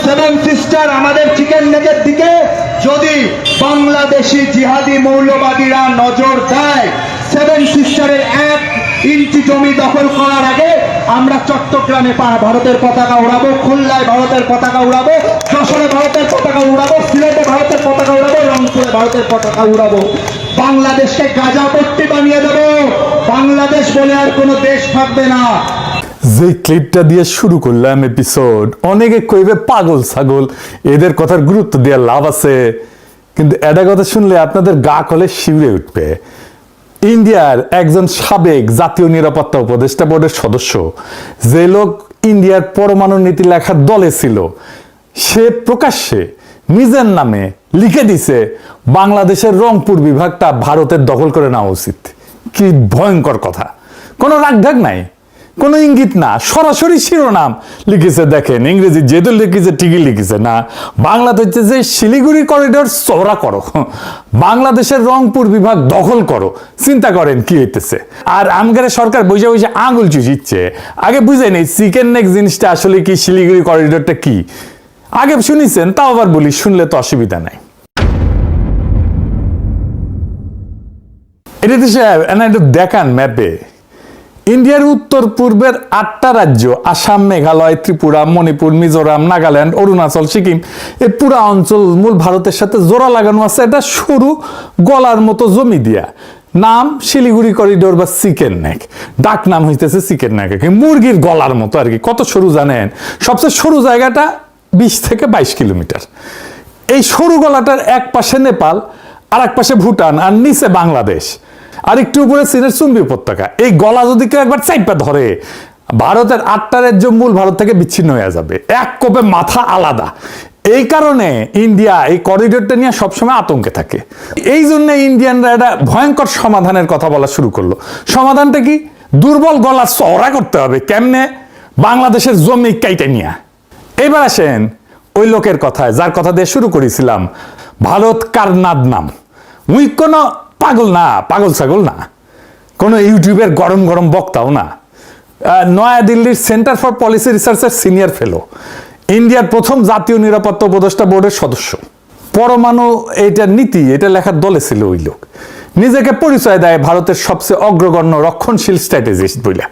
Seven sister আমাদের chicken নেকের দিকে যদি বাংলাদেশি জিহাদি মৌলবাদীরা নজর দেয়, সেভেন সিস্টারের 1 ইঞ্চি জমি দখল করার আগে আমরা চট্টগ্রামে ভারতের পতাকা উড়াবো, খুলনায় ভারতের পতাকা উড়াবো, যশোরে ভারতের পতাকা উড়াবো, সিলেটে ভারতের পতাকা উড়াবো, রংপুরে ভারতের পতাকা উড়াবো। বাংলাদেশকে গাজাপট্টি বানিয়ে দেবো। বাংলাদেশ বলে আর কোনো দেশ থাকবে না। যে ক্লিপটা দিয়ে শুরু করলাম এপিসোড, অনেকে কইবে পাগল ছাগল, এদের কথার গুরুত্ব দেওয়ার লাভ আছে, কিন্তু এটা কথা শুনলে আপনাদের গা কলে শিউরে উঠবে। ইন্ডিয়ার একজন সাবেক জাতীয় নিরাপত্তা উপদেষ্টা বোর্ডের সদস্য, যে লোক ইন্ডিয়ার পরমাণু নীতি লেখার দলে ছিল, সে প্রকাশ্যে নিজের নামে লিখে দিছে বাংলাদেশের রংপুর বিভাগটা ভারতের দখল করে নেওয়া উচিত। কি ভয়ঙ্কর কথা! কোনো রাগঢাক নাই, কোনো ইঙ্গিত না, সরাসরি শিরোনাম লিখেছে। দেখেন, ইংরেজি যেহেতু লিখেছে ঠিকই লিখেছে না। বাংলাতে হচ্ছে যে শিলিগুড়ি করিডোর চওড়া করো, বাংলাদেশের রংপুর বিভাগ দখল করো। চিন্তা করেন কি হইতেছে। আর আমগারে সরকার বসে বসে আঙুল চুষিচ্ছে। আগে বুঝে নেই চিকেন নেক জিনিসটা আসলে কি, শিলিগুড়ি করিডোরটা কি। আগে শুনেছেন, তাও আবার বলি, শুনলে তো অসুবিধা নাই। এটা একটু দেখান ম্যাপে। ইন্ডিয়ার উত্তর পূর্বের 8টা রাজ্য, আসাম, মেঘালয়, ত্রিপুরা, মণিপুর, মিজোরাম, নাগাল্যান্ড, অরুণাচল, সিকিম, এই পুরা অঞ্চল মূল ভারতের সাথে জোড়া লাগানো আছে একটা সরু গলার মতো জমি দিয়া। নাম শিলিগুড়ি করিডোর বা চিকেন নেক। ডাক নাম হইতেছে চিকেন নেক, মুরগির গলার মতো আর কি। কত সরু জানেন? সবচেয়ে সরু জায়গাটা 20 থেকে 22 কিলোমিটার। এই সরু গলাটার এক পাশে নেপাল, আর এক পাশে ভুটান, আর নিচে বাংলাদেশ, আর একটু উপরে চীনের চুম্বি উপত্যকা। এই গলা যদি কেউ একবার চাইপা ধরে, ভারতের 8টা রাজ্য মূল ভারত থেকে বিচ্ছিন্ন হয়ে যাবে। এক কোপে মাথা আলাদা। এই কারণে ইন্ডিয়া এই করিডোরটা নিয়ে সবসময় আতঙ্কে থাকে। এই জন্য ইন্ডিয়ানরা একটা ভয়ঙ্কর সমাধানের কথা বলা শুরু করলো। সমাধানটা কি? দুর্বল গলা চওড়া করতে হবে। কেমনে? বাংলাদেশের জমি কাইটা নিয়ে। এবার আসেন ওই লোকের কথায়, যার কথা দিয়ে শুরু করেছিলাম, ভারত কারনাদ নাম। উই কোনো পাগল না, পাগল ছাগল না, কোনো ইউটিউবের গরম গরম বক্তাও না। নয়াদিল্লির সেন্টার ফর পলিসি রিসার্চের সিনিয়র ফেলো, ইন্ডিয়ার প্রথম জাতীয় নিরাপত্তা উপদেষ্টা বোর্ডের সদস্য, পরমাণু এইটার নীতি এটা লেখার দলে ছিল ওই লোক। নিজেকে পরিচয় দেয় ভারতের সবচেয়ে অগ্রগণ্য রক্ষণশীল স্ট্র্যাটেজিস্ট বলে।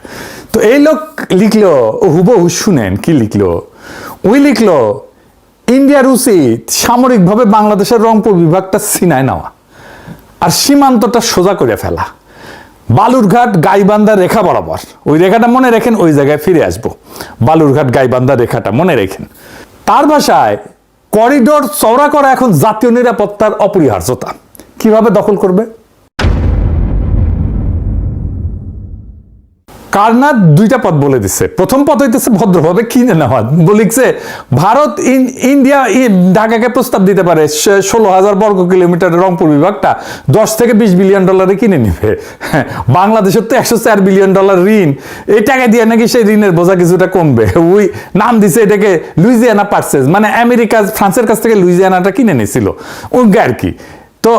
তো এই লোক লিখলো, হুবহু শুনেন কি লিখলো। ওই লিখলো, ইন্ডিয়ার উচিত সামরিকভাবে বাংলাদেশের রংপুর বিভাগটা ছিনায় নেওয়া আর সীমান্তটা সোজা করে ফেলা। বালুরঘাট গাইবান্ধা রেখা বরাবর, ওই রেখাটা মনে রাখেন, ওই জায়গায় ফিরে আসবো। বালুরঘাট গাইবান্ধা রেখাটা মনে রাখেন। তার ভাষায়, করিডোর চওড়া করা এখন জাতীয় নিরাপত্তার অপরিহার্যতা। কিভাবে দখল করবে? কারনাদ 2টা পথ বলে দিচ্ছে। প্রথম পথ হইতেছে ভদ্রভাবে কিনে নেওয়া। লিখছে, ভারত ইন্ডিয়া ঢাকাকে প্রস্তাব দিতে পারে 16,000 বর্গ কিলোমিটার রংপুর বিভাগটা 10 থেকে 20 বিলিয়ন ডলারে কিনে নিবে। বাংলাদেশের তো 104 বিলিয়ন ডলার ঋণ। এই টাকা দিয়ে নাকি সেই ঋণের বোঝা কিছুটা কমবে। ওই নাম দিছে এটাকে লুইজিয়ানা পারচেজ, মানে আমেরিকা ফ্রান্সের কাছ থেকে লুইজিয়ানাটা কিনে নিয়েছিল ওই আর কি। তো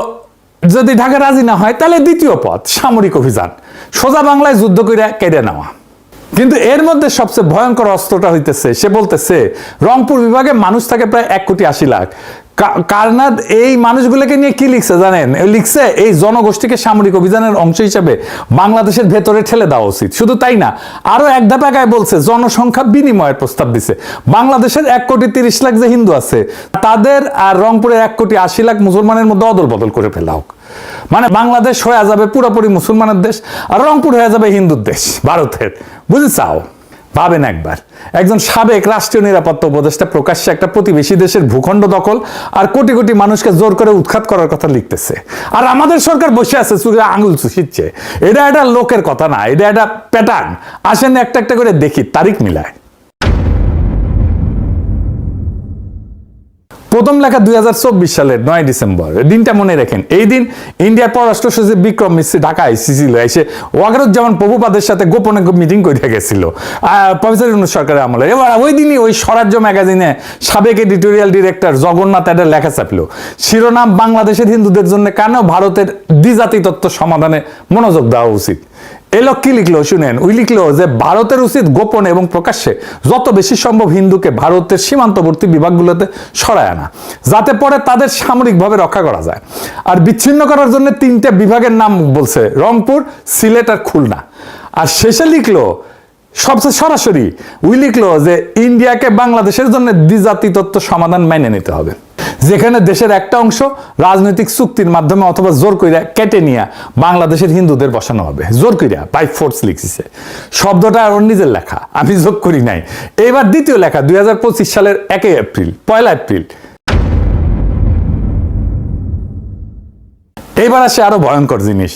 যদি ঢাকা রাজি না হয়, তাহলে দ্বিতীয় পথ সামরিক অভিযান, সোজা বাংলায় যুদ্ধ করে কেড়ে নেওয়া। কিন্তু এর মধ্যে সবচেয়ে ভয়ঙ্কর অস্ত্রটা হইতেছে, সে বলতেছে রংপুর বিভাগে মানুষ থাকে প্রায় 1,80,00,000। কারনাদ এই মানুষগুলোকে নিয়ে কি লিখছে জানেন? লিখছে এই জনগোষ্ঠীকে সামরিক অভিযানের অংশ হিসেবে বাংলাদেশের ভেতরে ঠেলে দেওয়া উচিত। শুধু তাই না, আরো এক ধাপায় বলছে জনসংখ্যা বিনিময়ের প্রস্তাব দিছে। বাংলাদেশের 1,30,00,000 যে হিন্দু আছে, তাদের আর রংপুরের 1,80,00,000 মুসলমানের মধ্যে অদল বদল করে ফেলা হোক। মানে বাংলাদেশ হয়ে যাবে পুরোপুরি মুসলমানের দেশ, আর রংপুর হয়ে যাবে হিন্দুর দেশ ভারতের। বুঝে চাও? ভাবেন একবার, একজন সাবেক রাষ্ট্রীয় নিরাপত্তা উপদেষ্টা প্রকাশ্যে একটা প্রতিবেশী দেশের ভূখণ্ড দখল আর কোটি কোটি মানুষকে জোর করে উৎখাত করার কথা লিখতেছে। আর আমাদের সরকার বসে আছে চুলে আঙুল চুষিচ্ছে। এটা একটা লোকের কথা না, এটা একটা প্যাটার্ন। আসেন একটা একটা করে দেখি, তারিখ মিলায়। প্রথম লেখা 2024 সালের 9 ডিসেম্বর। দিনটা মনে রাখেন। এই দিন ইন্ডিয়ার পররাষ্ট্র সচিব বিক্রম মিশ্রি ঢাকা এসেছিল। এসে ওয়াকারুজ্জামান প্রভুপাদের সাথে গোপনে মিটিং করে গেছিল প্রফেসর ইউনূস সরকারের আমলে। এবার ওই দিনই ওই স্বরাজ্য ম্যাগাজিনে সাবেক এডিটোরিয়াল ডিরেক্টর জগন্নাথ একটা লেখা ছাপলো, শিরোনাম বাংলাদেশের হিন্দুদের জন্য কেন ভারতের দ্বিজাতি তত্ত্ব সমাধানে মনোযোগ দেওয়া উচিত। এই লোক কি লিখলো শুনেন, ওই লিখলো যে ভারতের উচিত গোপনে এবং প্রকাশ্যে যত বেশি সম্ভব হিন্দুকে ভারতের সীমান্তবর্তী বিভাগগুলোতে সরায় আনা, যাতে পরে তাদের সামরিকভাবে রক্ষা করা যায়। আর বিচ্ছিন্ন করার জন্য 3টে বিভাগের নাম বলছে, রংপুর, সিলেট আর খুলনা। আর শেষে লিখলো সবচেয়ে সরাসরি ওই লিখলো যে ইন্ডিয়াকে বাংলাদেশের জন্য দ্বিজাতি তত্ত্ব সমাধান মেনে নিতে হবে, যেখানে দেশের একটা অংশ রাজনৈতিক চুক্তির মাধ্যমে অথবা জোর কইরা কেটে নিয়ে বাংলাদেশের হিন্দুদের বসানো হবে। জোর কইরা বাই ফোর্স লিখছে, শব্দটা ওর নিজের লেখা, আমি যোগ করি নাই। এবার দ্বিতীয় লেখা 2025 সালের 1 এপ্রিল। এইবার আসে আরো ভয়ঙ্কর জিনিস।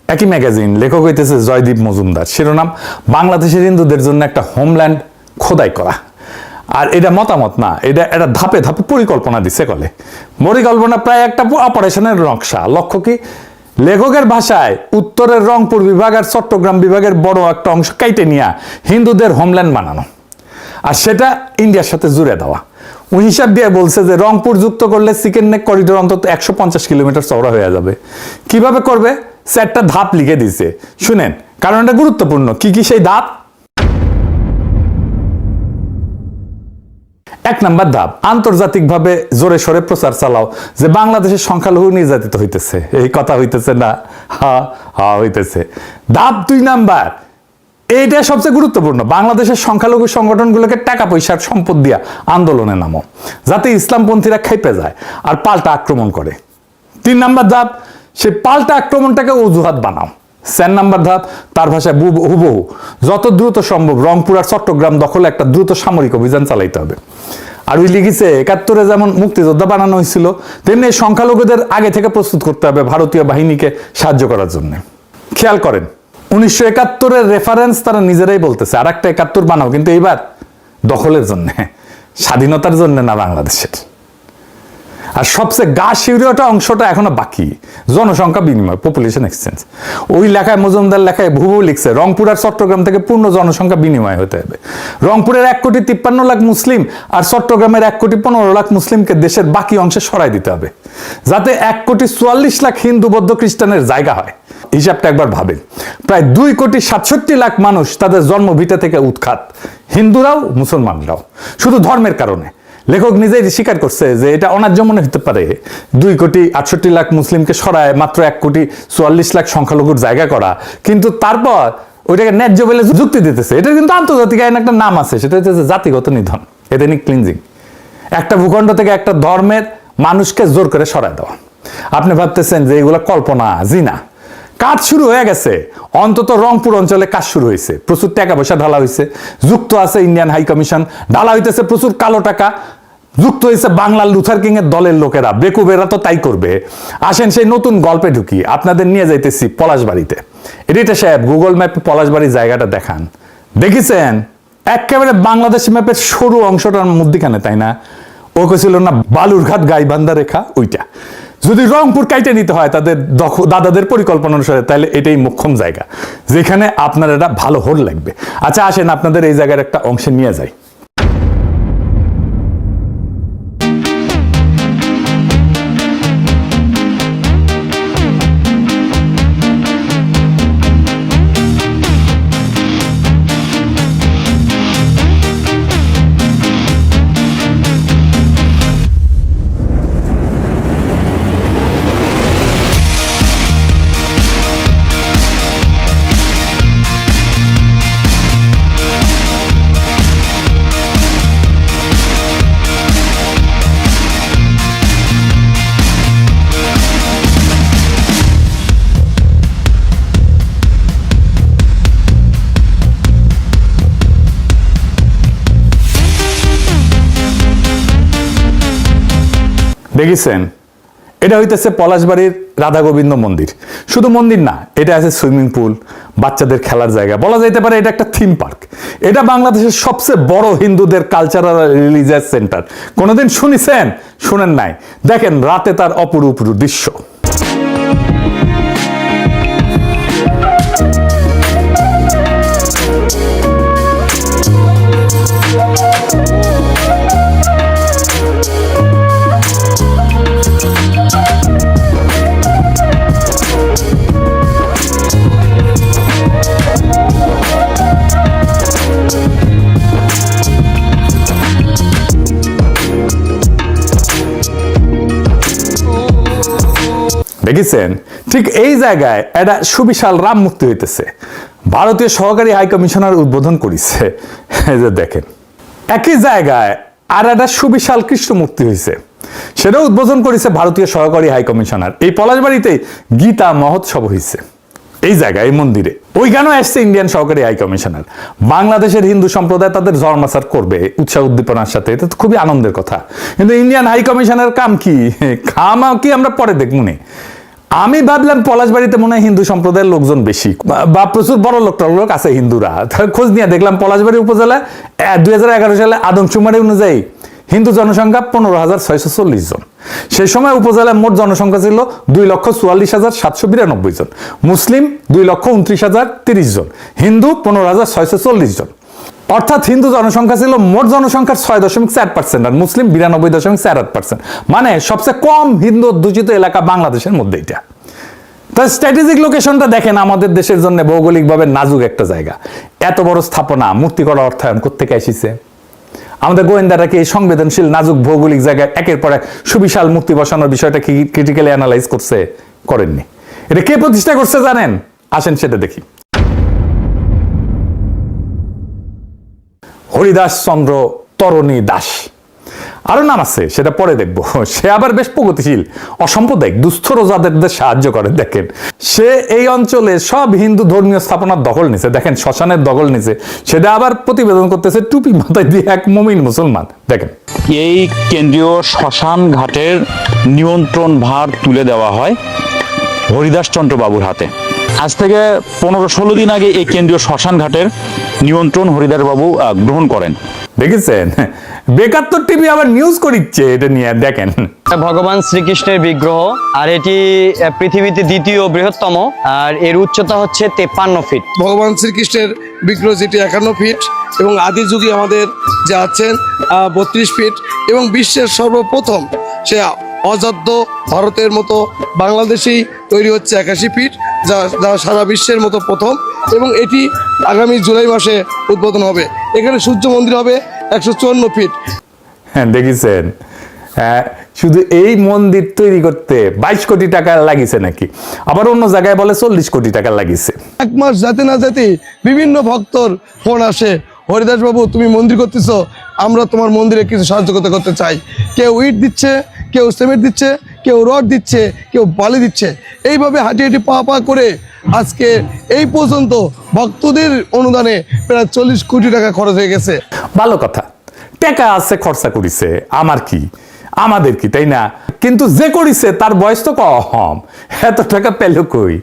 একই ম্যাগাজিন, লেখক হইতেছে জয়দীপ মজুমদার, শিরোনাম বাংলাদেশের হিন্দুদের জন্য একটা হোমল্যান্ড খোদাই করা। আর এটা মতামত না, এটা ধাপে ধাপে পরিকল্পনা দিছে কলে। পরিকল্পনা প্রায় একটা অপারেশনের নকশা। লক্ষ্য কি? লেখকের ভাষায় উত্তরের রংপুর বিভাগ আর চট্টগ্রাম বিভাগের বড় একটা অংশ কাইটে নিয়ে হিন্দুদের হোমল্যান্ড বানানো, আর সেটা ইন্ডিয়ার সাথে জুড়ে দেওয়া। ওই হিসাব দিয়ে বলছে যে রংপুর যুক্ত করলে চিকেন নেক করিডোর অন্তত 150 কিলোমিটার চওড়া হয়ে যাবে। কিভাবে করবে? 4টা ধাপ লিখে দিছে, শুনেন, কারণ এটা গুরুত্বপূর্ণ। কি কি সেই ধাপ? 1 নাম্বার ধাপ, আন্তর্জাতিকভাবে জোরে সোরে প্রচার চালাও যে বাংলাদেশের সংখ্যালঘু নির্যাতিত হইতেছে। এই কথা হইতেছে না? হ্যাঁ হইতেছে। ধাপ 2 নাম্বার, এইটা সবচেয়ে গুরুত্বপূর্ণ, বাংলাদেশের সংখ্যালঘু সংগঠনগুলোকে টাকা পয়সার সম্পদ দিয়া আন্দোলনে নামো, যাতে ইসলামপন্থীরা খেপে যায় আর পাল্টা আক্রমণ করে। 3 নাম্বার ধাপ, সেই পাল্টা আক্রমণটাকে অজুহাত বানাও। 4 নাম্বার ধাপ, তার ভাষায় হুবহু যত দ্রুত সম্ভব রংপুর আর চট্টগ্রাম দখলে একটা দ্রুত সামরিক অভিযান চালাইতে হবে। আর ওই লিখেছে 71-এ যেমন মুক্তিযোদ্ধা বানানো হয়েছিল, তেমনি সংখ্যালঘুদের আগে থেকে প্রস্তুত করতে হবে ভারতীয় বাহিনীকে সাহায্য করার জন্য। খেয়াল করেন, 1971-এর রেফারেন্স তারা নিজেরাই বলতেছে, আর একটা 71 বানাও, কিন্তু এইবার দখলের জন্য, স্বাধীনতার জন্য না বাংলাদেশের। আর সবচেয়ে গা শিউরিওটা অংশটা এখনো বাকি, জনসংখ্যা বিনিময়, পপুলেশন এক্সচেঞ্জ। ওই লেখায় মজুমদার লেখায় ভুবু লিখছে রংপুর আর চট্টগ্রাম থেকে পূর্ণ জনসংখ্যা বিনিময় হতে হবে। রংপুরের 1,53,00,000 মুসলিম আর চট্টগ্রামের 1,15,00,000 মুসলিমকে দেশের বাকি অংশে সরাই দিতে হবে, যাতে 1,44,00,000 হিন্দু বৌদ্ধ খ্রিস্টানের জায়গা হয়। হিসাবটা একবার ভাবেন, প্রায় 2,67,00,000 মানুষ তাদের জন্মভিটা থেকে উৎখাত, হিন্দুরাও মুসলমানরাও, শুধু ধর্মের কারণে। লেখক নিজেই স্বীকার করছে যে এটা অন্যায্য মনে হতে পারে 2,68,00,000 মুসলিমকে সরায় মাত্র 1,44,00,000 সংখ্যালঘুর জায়গা করা, কিন্তু তারপর ওইটাকে ন্যায্য বলে যুক্তি দিতেছে। এটা কিন্তু আন্তর্জাতিক আইন একটা নাম আছে, সেটা হচ্ছে জাতিগত নিধন, এথনিক ক্লিনজিং। একটা ভূখণ্ড থেকে একটা ধর্মের মানুষকে জোর করে সরায় দেওয়া। আপনি ভাবতেছেন যে এগুলো কল্পনা, জি না, কাজ শুরু হয়ে গেছে। অন্তত রংপুর অঞ্চলে কাজ শুরু হয়েছে, প্রচুর টাকা পয়সা ঢালা হয়েছে, যুক্ত আছে ইন্ডিয়ান হাই কমিশন, ঢালা হইতেছে প্রচুর কালো টাকা, যুক্ত হয়েছে বাংলার লুথার কিং এর দলের লোকেরা, বেকুবেরা তো তাই করবে। আসেন সেই নতুন গল্পে ঢুকি, আপনাদের নিয়ে যাইতেছি পলাশবাড়িতে। এডিটর সাহেব গুগল ম্যাপে পলাশবাড়ির জায়গাটা দেখান। দেখেছেন একেবারে বাংলাদেশ ম্যাপের সরু অংশটার মধ্যখানে, তাই না? ও কেছিল না বালুরঘাট গাইবান্ধা রেখা, ওইটা। যদি রংপুর কাইটে নিতে হয় তাদের দাদাদের পরিকল্পনা অনুসারে, তাহলে এটাই মোক্ষম জায়গা যেখানে আপনার এটা ভালো হোল লাগবে। আচ্ছা আসেন আপনাদের এই জায়গার একটা অংশে নিয়ে যাই। দেখেছেন, এটা হইতেছে পলাশবাড়ির রাধা গোবিন্দ মন্দির। শুধু মন্দির না, এটা আছে সুইমিং পুল, বাচ্চাদের খেলার জায়গা, বলা যেতে পারে এটা একটা থিম পার্ক। এটা বাংলাদেশের সবচেয়ে বড় হিন্দুদের কালচারাল রিলিজিয়াস সেন্টার। কোনোদিন শুনেছেন? শুনেন নাই? দেখেন রাতে তার অপরূপ দৃশ্য। দেখেছেন, ঠিক এই জায়গায় একটা সুবিশাল রাম মুক্তি হইতেছে। ভারতীয় সহকারী হাই কমিশনার উদ্বোধন করেছে, এই যে দেখেন। একই জায়গায় আর একটা সুবিশাল কৃষ্ণ মূর্তি হয়েছে, সেটাও উদ্বোধন করেছে ভারতীয় সহকারী হাই কমিশনার। এই পলাশবাড়িতেই গীতা মহোৎসব হয়েছে, এই জায়গায়, এই মন্দিরে। ওইখানেও আসছে ইন্ডিয়ান সহকারী হাই কমিশনার। বাংলাদেশের হিন্দু সম্প্রদায় তাদের ধর্মাচার করবে উৎসাহ উদ্দীপনার সাথে, এটা তো খুবই আনন্দের কথা। কিন্তু ইন্ডিয়ান হাই কমিশনার কাম কি, খামা কি আমরা পরে দেখব নি। আমি ভাবলাম পলাশবাড়িতে মনে হয় হিন্দু সম্প্রদায়ের লোকজন বেশি, বা প্রচুর বড় লোক আছে হিন্দুরা। খোঁজ নিয়ে দেখলাম পলাশবাড়ি উপজেলায় 2011 সালে আদমশুমারি অনুযায়ী হিন্দু জনসংখ্যা 15,640 জন। সেই সময় উপজেলায় মোট জনসংখ্যা ছিল 2,44,792 জন, মুসলিম 2,29,030 জন, হিন্দু 15,640 জন। অর্থাৎ হিন্দু জনসংখ্যা ছিল মোট জনসংখ্যার 6.4% আর মুসলিম 92.48%। মানে সবচেয়ে কম হিন্দু অধ্যুষিত এলাকা বাংলাদেশের মধ্যে এটা। তার স্ট্র্যাটেজিক লোকেশনটা দেখেন, আমাদের দেশের জন্য ভৌগোলিকভাবে নাজুক একটা জায়গা। এত বড় স্থাপনা, মূর্তি করা অর্থায়ন কোত্থেকে এসেছে? আমাদের গোয়েন্দারা কি এই সংবেদনশীল নাজুক ভৌগোলিক জায়গায় একের পর এক সুবিশাল মূর্তি বসানোর বিষয়টা কি ক্রিটিক্যালি অ্যানালাইজ করছে? করেননি। এটা কে প্রতিষ্ঠা করছে জানেন? আসেন সেটা দেখি। হরিদাস চন্দ্র তরণী দাস, আরো নাম আছে, সেটা পরে দেখবো। সে আবার বেশ প্রগতিশীল, অসাম্প্রদায়িক, দুস্থ রোজাদারদের সাহায্য করে। দেখেন, সে এই অঞ্চলে সব হিন্দু ধর্মীয় স্থাপনার দখল নিছে। দেখেন, শ্মশানের দখল নিছে, সেটা আবার প্রতিবেদন করতেছে টুপি মাথায় দিয়ে এক মুমিন মুসলমান। দেখেন, এই কেন্দ্রীয় শ্মশান ঘাটের নিয়ন্ত্রণ ভার তুলে দেওয়া হয় হরিদাস চন্দ্র বাবুর হাতে। আজ থেকে 15-16 দিন আগে এই কেন্দ্রীয় শ্মশান ঘাটের নিয়ন্ত্রণ হরিদাস বাবু গ্রহণ করেন। দেখেছেন, বেকাত্তর টিভি আবার নিউজ করিচ্ছে এটা নিয়ে। দেখেন, ভগবান শ্রীকৃষ্ণের বিগ্রহ, আর এটি পৃথিবীতে দ্বিতীয় বৃহত্তম, আর এর উচ্চতা হচ্ছে 53 ফিট। ভগবান শ্রীকৃষ্ণের বিগ্রহ যেটি 51 ফিট এবং আদি যুগে আমাদের যে আছেন 32 ফিট, এবং বিশ্বের সর্বপ্রথম সে অযোধ্য ভারতের মতো বাংলাদেশেই তৈরি হচ্ছে 81 ফিট, যা সারা বিশ্বের মতো প্রথম। এবং এটি আগামী জুলাই মাসে উদ্বোধন হবে। এখানে সূর্য মন্দির হবে 154 ফিট। হ্যাঁ, দেখেছেন, শুধু এই মন্দির তৈরি করতে 22 কোটি টাকা লাগিছে নাকি, আবার অন্য জায়গায় বলে 40 কোটি টাকা লাগিছে। এক মাস যেতে না যেতে বিভিন্ন ভক্তর ফোন আসে, হরিদাস বাবু তুমি মন্দির করতেছ, আমরা তোমার মন্দিরে কিছু সাহায্য করতে চাই। কেউ ইট দিচ্ছে, কেউ সিমেন্ট দিচ্ছে, কেউ রড দিচ্ছে, কেউ বালি দিচ্ছে। এইভাবে হাঁটি হাঁটি পা করে আজকে এই পর্যন্ত ভক্তদের অনুদানে প্রায় 40 কোটি টাকা খরচ হয়ে গেছে। ভালো কথা, টাকা আছে, খরচা করিছে, আমার কি, আমাদের কি, তাই না? কিন্তু যে করিছে তার বয়স তো কম, এত টাকা পেল কই?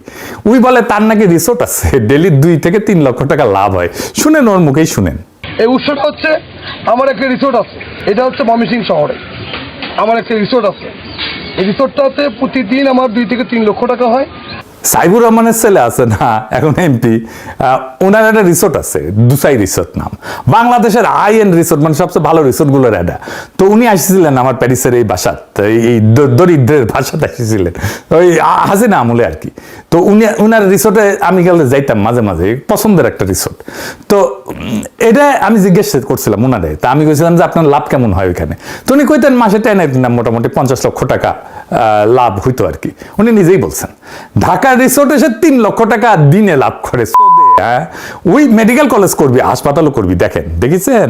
উই বলে তার নাকি রিসোর্ট আছে, ডেলি 2 থেকে 3 লক্ষ টাকা লাভ হয়। শুনেন, ওর মুখেই শুনেন। এই উৎসটা হচ্ছে আমার একটা রিসোর্ট আছে, এটা হচ্ছে ময়মনসিং শহরে আমার একটা রিসোর্ট আছে। এই রিসোর্টটাতে প্রতিদিন আমার 2 থেকে 3 লক্ষ টাকা হয়। সাইবুর রহমানের ছেলে আছে না, এখন এমপি, ওনার একটা রিসোর্ট আছে, দুসাই রিসোর্ট নাম, বাংলাদেশের হাই এন্ড রিসোর্ট, মানে সবচেয়ে ভালো রিসোর্ট গুলোর একটা। তো উনি আসছিলেন আমার প্যারিসের এই বাসাত, এই দরিদ্রের বাসাতে আসছিলেন, ওই হাসিনা আমলে আর কি। তো উনার রিসোর্টে আমি গেলে যাইতাম মাঝে মাঝে, পছন্দের একটা রিসোর্ট। তো এটা আমি জিজ্ঞেস করছিলাম উনারে, তা আমি বলছিলাম যে আপনার লাভ কেমন হয় ওইখানে? তো উনি কইতেন মাসে টেনে মোটামুটি 50 লক্ষ টাকা লাভ হইতো আর কি। উনি নিজেই বলছেন ঢাকার রিসোর্টে সে 3 লক্ষ টাকা দিনে লাভ করে। হ্যাঁ, ওই মেডিকেল কলেজ করবি, হাসপাতালও করবি। দেখেন, দেখেছেন?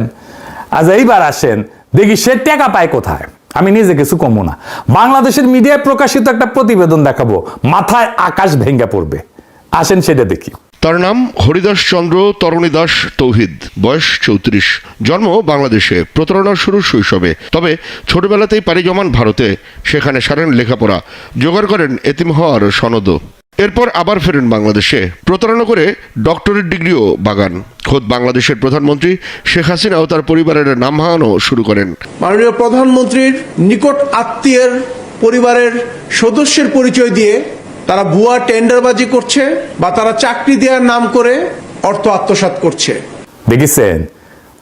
আজ এইবার আসেন দেখি সে টাকা পায় কোথায়। আমি নিজে কিছু কমবো না, বাংলাদেশের মিডিয়ায় প্রকাশিত একটা প্রতিবেদন দেখাবো, মাথায় আকাশ ভেঙ্গে পড়বে। আসেন সেটা দেখি। তার নাম হরিদাস চন্দ্র তরণী দাস তৌহিদ, বয়স 34, জন্ম বাংলাদেশে, প্রতারণার শুরু শৈশবে। তবে ছোটবেলাতেই পাড়ি জমান ভারতে, সেখানে সারেন লেখাপড়া, জোগাড় করেন এতিম হওয়ার সনদও। এরপর আবার ফেরেন বাংলাদেশে, প্রতারণা করে ডক্টরেট ডিগ্রিও বাগান। খোদ বাংলাদেশের প্রধানমন্ত্রী শেখ হাসিনাও তার পরিবারের নাম ভাঙানো শুরু করেন। মাননীয় প্রধানমন্ত্রীর নিকট আত্মীয়ের পরিবারের সদস্যের পরিচয় দিয়ে তারা ভুয়া টেন্ডারবাজি করছে বা তারা চাকরি দেওয়ার নাম করে অর্থ আত্মসাৎ করছে। দেখেছেন,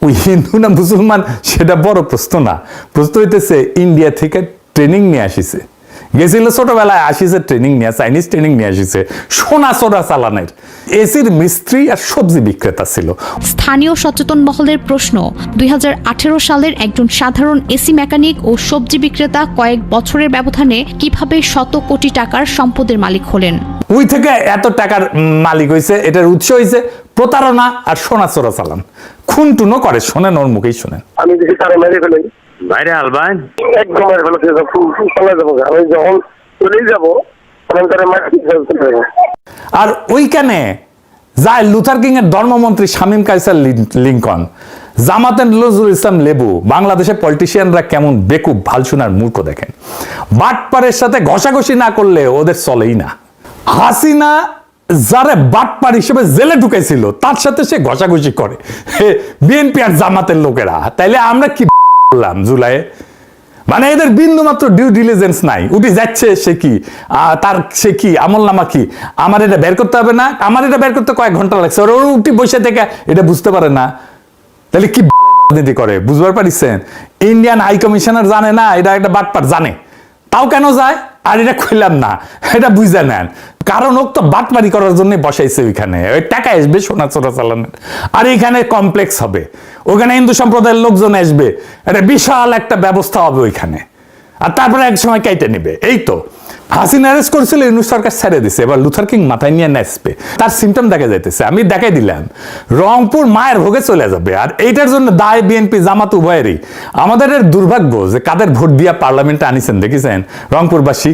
ওই হিন্দু না মুসলমান সেটা বড় প্রশ্ন না, প্রশ্ন হইতেছে ইন্ডিয়া থেকে ট্রেনিং নিয়ে আসিছে, গেছিল ছোটবেলায় আসিছে ট্রেনিং নিয়ে, চাইনিজ ট্রেনিং নিয়ে আসিছে, সোনা সোনা চালানের এসির মিস্ত্রি আর সবজি বিক্রেতা ছিল। স্থানীয় সচেতন মহলের প্রশ্ন, 2018 সালের একজন সাধারণ এসি মেকানিক ও সবজি বিক্রেতা কয়েক বছরের ব্যবধানে কিভাবে শত কোটি টাকার সম্পদের মালিক হলেন? ওই থেকে এত টাকার মালিক হয়েছে, এটার উৎস হয়েছে প্রতারণা আর সোনা চোরা চালান। খুন টুনো করে, শোনেন ওর মুখেই শোনেন। আমি যদি তারা মেরে ফেলি বাইরে আলবান একদম মেরে ফেলে চলে যাবো, আমি যখন চলেই যাবো তখন তারা মারি। আর ওইখানে যায় লুথার কিং এর ধর্মমন্ত্রী শামীম কায়সার লিঙ্কন, জামাতের নজরুল ইসলাম লেবু। বাংলাদেশের পলিটিশিয়ানরা কেমন বেকুব, ভালসুনার মূর্খ দেখেন। বাটপারের সাথে ঘষাঘষি না করলে ওদের চলেই না। হাসিনা যারা বাটপার হিসেবে জেলে ঢুকেছিল তার সাথে সে ঘষাঘষি করে বিএনপি আর জামাতের লোকেরা। তাইলে আমরা কি করলাম জুলাইয়ে? মানে এদের বিন্দু মাত্র ডিউ ডিলিজেন্স নাই। উঠে যাচ্ছে সে কি, তার সে কি আমল নামা কি, আমার এটা বের করতে হবে না, আমার এটা বের করতে কয়েক ঘন্টা লাগছে, ওর উঠি বসে থেকে এটা বুঝতে পারে না। তাহলে কি রাজনীতি করে বুঝবার পারিছেন? ইন্ডিয়ান হাই কমিশনার জানে না এটা একটা বাটপার, জানে তাও কেন যায়? আর এটা খুললাম না, এটা বুঝে নেন। কারণ ও তো বাটমারি করার জন্য বসাইছে ওইখানে, ওই টাকা আসবে সোনা চোরা চালানের। আর এখানে কমপ্লেক্স হবে, ওখানে হিন্দু সম্প্রদায়ের লোকজন আসবে, এটা বিশাল একটা ব্যবস্থা হবে ওইখানে। আর তারপরে এক সময় কেটে নেবে। এই তো হাসিনা অ্যারেস্ট করেছিল, ইউনূস সরকার ছেড়ে দিছে, এবার লুথার কিং মাথায় নিয়ে নাচবে। তার সিমটম দেখা যাইতেছে, আমি দেখাই দিলাম। রংপুর মায়ের ভোগে চলে যাবে। আর এইটার জন্য দায় বিএনপি জামাত উভয়েরই। আমাদের এর দুর্ভাগ্য যে কাদের ভোট দিয়া পার্লামেন্টে আনিছেন দেখেছেন রংপুরবাসী।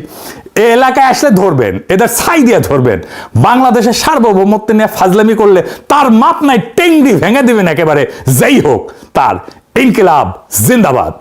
এই এলাকায় আসলে ধরবেন, এদের ছাই দিয়ে ধরবেন। বাংলাদেশের সার্বভৌমত্ব নিয়ে ফাজলামি করলে তার মাপ নাই, টেংরি ভেঙে দিবেন একেবারে। যেই হোক তার ইনকিলাব জিন্দাবাদ।